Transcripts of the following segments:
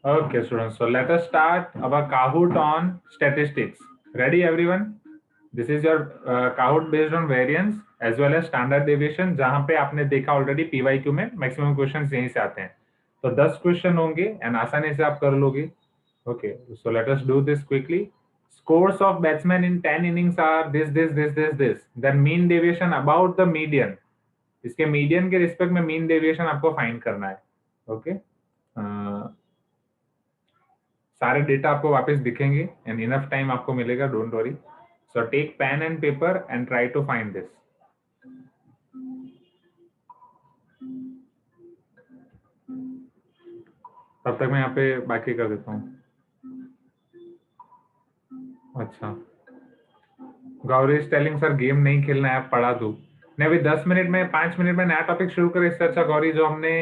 Okay, students. So let us start our Kahoot on statistics. Ready, everyone? This is your Kahoot based on variance as well as standard deviation, जहां पे आपने देखा already PYQ में maximum questions यहीं से आते हैं. तो 10 क्वेश्चन होंगे एंड आसानी से आप कर लोगे. Okay, so let us do this quickly. Scores of batsmen in 10 innings are this. Then mean deviation about the median. इसके मीडियन के रिस्पेक्ट में मीन डेविएशन आपको फाइंड करना है. ओके, सारे डेटा आपको वापस दिखेंगे एंड इनफ टाइम आपको मिलेगा, don't worry. So take pen and paper and try to find this. तब तक मैं यहाँ पे बाकी कर देता हूँ. अच्छा, Gauri is telling sir game नहीं खेलना है, पढ़ा दो. नहीं, अभी 10 मिनट में 5 मिनट में नया टॉपिक शुरू करें. इससे अच्छा गौरी जो हमने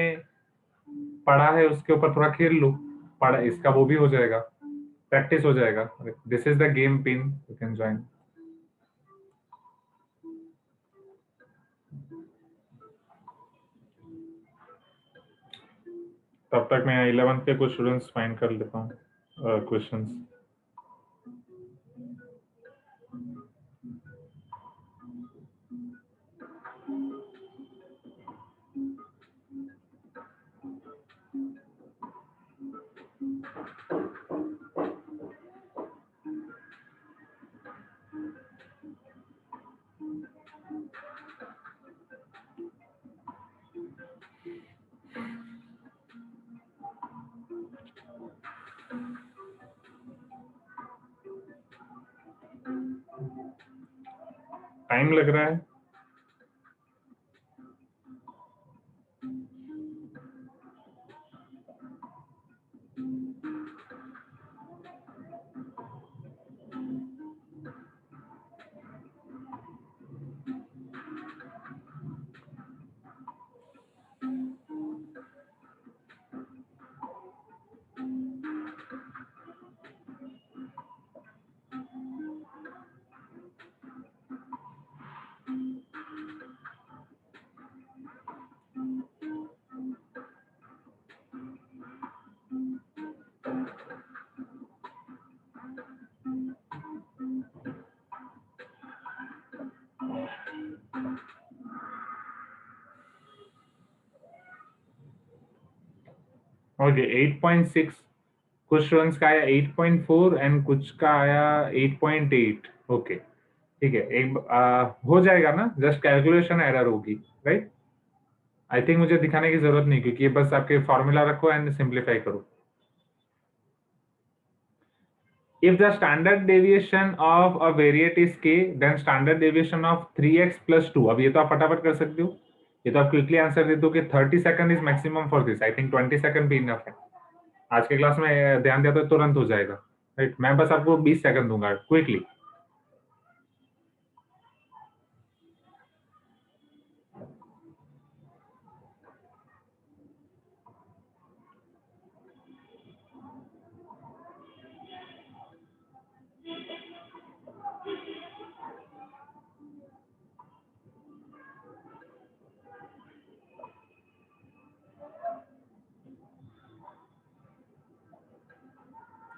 पढ़ा है उसके ऊपर थोड़ा खेल लो. पढ़ा इसका वो भी हो जाएगा, प्रैक्टिस हो जाएगा. This is the game pin, you can join. तब तक मैं 11th के कुछ स्टूडेंट्स फाइंड कर लेता हूँ क्वेश्चंस. टाइम लग रहा है. ओके, 8.6 कुछ स्टूडेंट्स का आया, 8.4 एंड कुछ का आया 8.8. ओके, ठीक है. एक हो जाएगा ना, जस्ट कैलकुलेशन एरर होगी, राइट. आई थिंक मुझे दिखाने की जरूरत नहीं, क्योंकि ये बस आपके फॉर्मूला रखो एंड सिंप्लीफाई करो. If the standard deviation of a variate is k, then standard deviation of 3x plus 2. अब ये तो आप फटाफट कर सकते हो. ये तो आप क्विकली आंसर दे दो कि 30 second is maximum for this. I think 20 second भी इनफ है. आज के क्लास में ध्यान दिया तो तुरंत हो जाएगा, राइट. मैं बस आपको 20 सेकंड दूंगा क्विकली.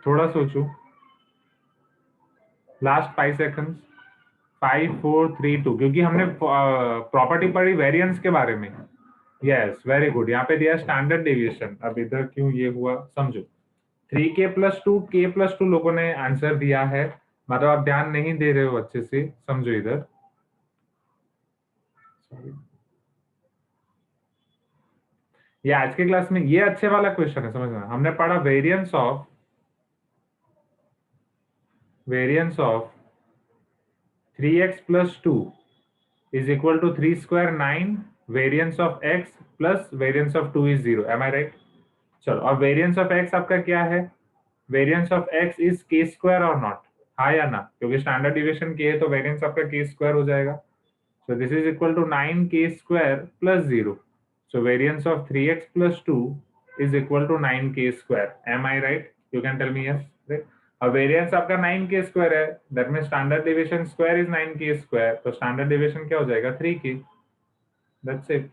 थोड़ा सोचो. Last 5 seconds. 5 4 3 2. क्योंकि हमने प्रॉपर्टी पढ़ी वेरिएंस के बारे में. Yes, very good. यहाँ पे दिया स्टैंडर्ड डेविएशन. अब इधर क्यों ये हुआ समझो. 3k+2 लोगों ने आंसर दिया है. मतलब आप ध्यान नहीं दे रहे हो अच्छे से, समझो इधर. ये आज के क्लास में ये अच्छे वाला क्वेश्चन है, समझना. हमने पढ़ा variance of 3x+2 is equal to 3 square 9. Variance of x plus variance of 2 is 0. Am I right? चलो, अब वेरिएंस ऑफ x आपका क्या है? Variance of x is k square और नॉट. हाँ या ना? क्योंकि स्टैंडर्ड डिविएशन k है तो वेरिएंस आपका k स्क्वायर हो जाएगा. So this is equal to 9k square plus 0. So variance of 3x+2 is equal to 9k square. Am I right? You can tell me yes, right? अब variance आपका 9k square है, that means standard deviation square is 9k square. तो standard deviation क्या हो जाएगा? 3k. That's it,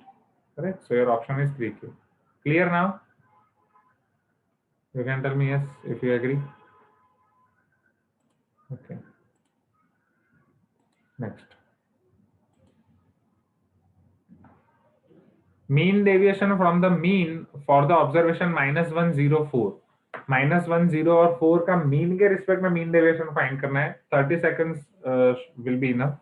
correct. So your option is 3k. Clear now? You can tell me yes if you agree. Okay. Next. Mean deviation from the mean for the observation -104. -10 और 4 का mean के respect में mean deviation find करना है. 30 seconds will be enough.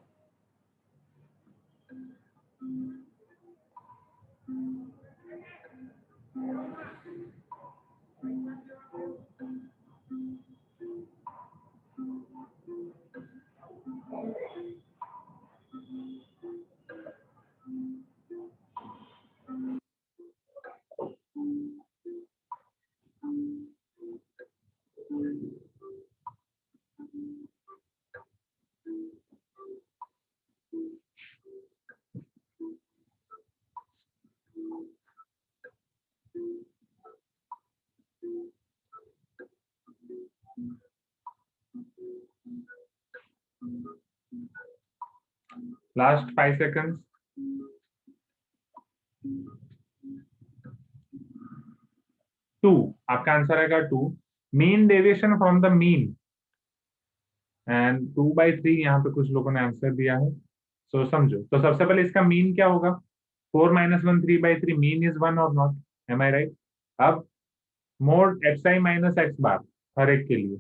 Last 5 seconds. 2. आपका answer आएगा 2. Mean deviation from the mean and 2/3. यहाँ पे कुछ लोगों ने आंसर दिया है, सो समझो. तो सबसे पहले इसका मीन क्या होगा? 4 - 1 3/3. मीन इज 1 और नॉट. Am I right? अब मोड xi - x बार हर एक के लिए,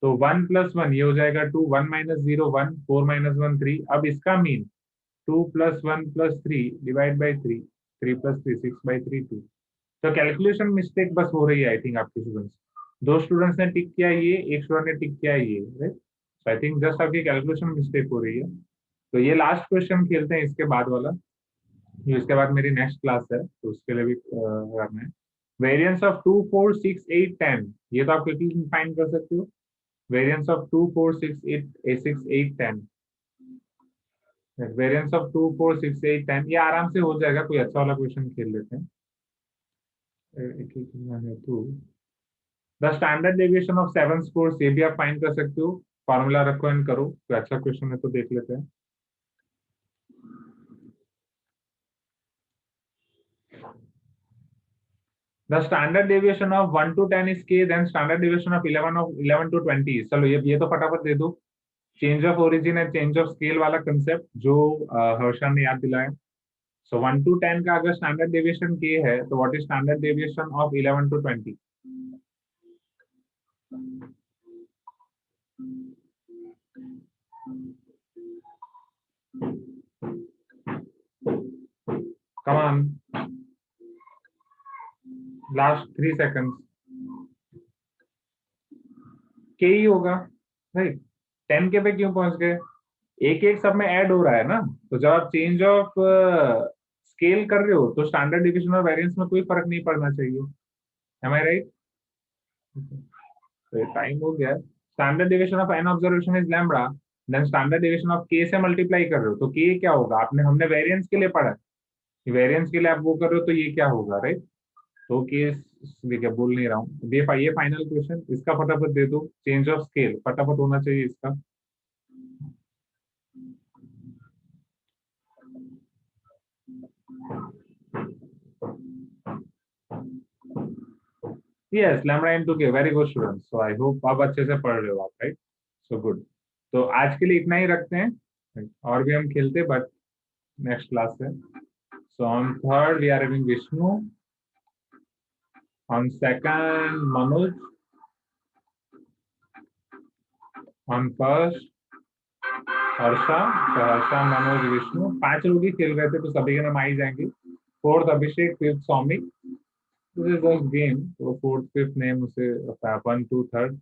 तो 1 + 1 ये हो जाएगा 2. 1 - 0 1. 4 - 1 3. अब इसका मीन 2 + 1 + 3 डिवाइड बाई 3. 3 + 3 6/3 2. तो कैलकुलेशन मिस्टेक बस हो रही है आई थिंक आपके स्टूडेंट्स. 2 स्टूडेंट्स ने टिक किया ये, एक स्टूडेंट ने टिक किया ये, right? So I think just आपकी कैलकुलेशन मिस्टेक हो रही है. तो ये लास्ट क्वेश्चन खेलते हैं इसके बाद वाला. इसके बाद मेरी नेक्स्ट क्लास है तो उसके लिए भी करना है. Variance of 2 4 6 8 10. ये तो आप क्विकली फाइंड कर सकते हो. Variance of 2 4 6 8 10. Variance of 2 4 6 8 10. ये आराम से हो जाएगा. कोई अच्छा वाला क्वेश्चन खेल लेते हैं. The standard deviation of 7 scores, ये भी आप फाइंड कर सकते हो. फॉर्मूला रखो एंड करो. तो अच्छा क्वेश्चन है तो देख लेते हैं. The standard deviation of 1 to 10 is k, then standard deviation of 11 to 20 is. चलो ये तो फटाफट दे दो. Change of origin and change of scale वाला कंसेप्ट जो हर्षा ने याद दिलाया. सो 1 to 10 का अगर स्टैंडर्ड डेविएशन k है तो what is standard deviation of 11 to 20? Come on. Last 3 seconds. k ही होगा, राइट? 10 के पे क्यों पहुंच गए? एक एक सब में ऐड हो रहा है ना. तो जब आप चेंज ऑफ स्केल कर रहे हो तो स्टैंडर्ड डिवीजन और वेरिएंस में कोई फर्क नहीं पड़ना चाहिए. Am I right? तो टाइम हो गया. Standard division of n observation is lambda, then standard division of के से मल्टीप्लाई कर रहे हो तो के क्या होगा? हमने वेरिएंस के लिए पढ़ा. वेरिएंस के लिए आप वो कर रहे हो तो ये क्या होगा, राइट? तो केस देखिए बोल नहीं रहा हूँ. ये फाइनल क्वेश्चन. इसका फटाफट दे दो. चेंज ऑफ स्केल फटाफट होना चाहिए इसका. Yes, lambda into k. Very good students. So I hope आप अच्छे से पढ़ रहे हो आप, right? So good. तो आज के लिए इतना ही रखते हैं. और भी हम खेलते बट नेक्स्ट क्लास है. So on third we are having Vishnu. On second Manoj. On first Harsha. तो हर्षा मनोज विष्णु 5 लोग ही खेल रहे थे तो सभी के नाम आ ही जाएंगे. Fourth Abhishek, fifth Soumik. This is just game. तो फोर्थ फिफ्थ नेम उसे 1 2 3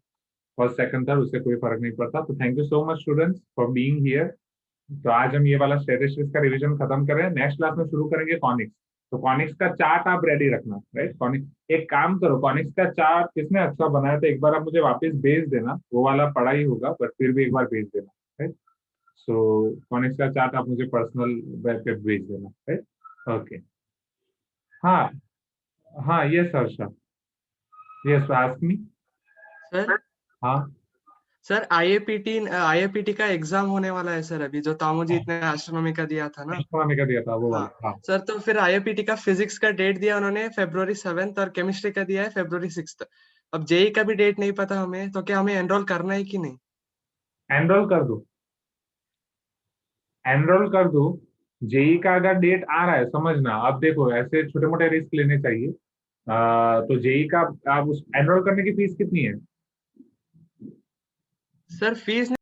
फर्स्ट सेकंड थर्ड उससे कोई फर्क नहीं पड़ता. तो thank you so much students for being here. तो आज हम ये वाला स्टैटिस्टिक्स का रिवीजन खत्म कर रहे हैं. नेक्स्ट क्लास में शुरू करेंगे कॉनिक्स. तो कॉनिक्स का चार्ट आप रेडी रखना, राइट? कॉनिक्स एक काम करो, कॉनिक्स का चार्ट किसने अच्छा बनाया था एक बार आप मुझे वापस भेज देना. वो वाला पढ़ा ही होगा बट फिर भी एक बार भेज देना, राइट? सो कॉनिक्स का चार्ट आप मुझे पर्सनल वेब पे भेज देना, राइट? ओके. हाँ हाँ. Yes Harsha. Yes ask me. Sir हाँ सर आईएपीटी का एग्जाम होने वाला है सर अभी, जो तामोजी इतने एस्ट्रोनॉमी का दिया था ना. एस्ट्रोनॉमी का दिया था वो वाला. हाँ सर तो फिर आईएपीटी का फिजिक्स का डेट दिया उन्होंने February 7th और केमिस्ट्री का दिया है February 6th. अब जेई का भी डेट नहीं पता हमें, तो क्या हमें एनरोल करना है कि नहीं? एनरोल कर दो, एनरोल कर दो। जेई का अगर डेट आ रहा है, समझना, अब देखो ऐसे छोटे मोटे रिस्क लेने चाहिए। तो जेई का आप उस एनरोल करने की फीस कितनी है? Sir fees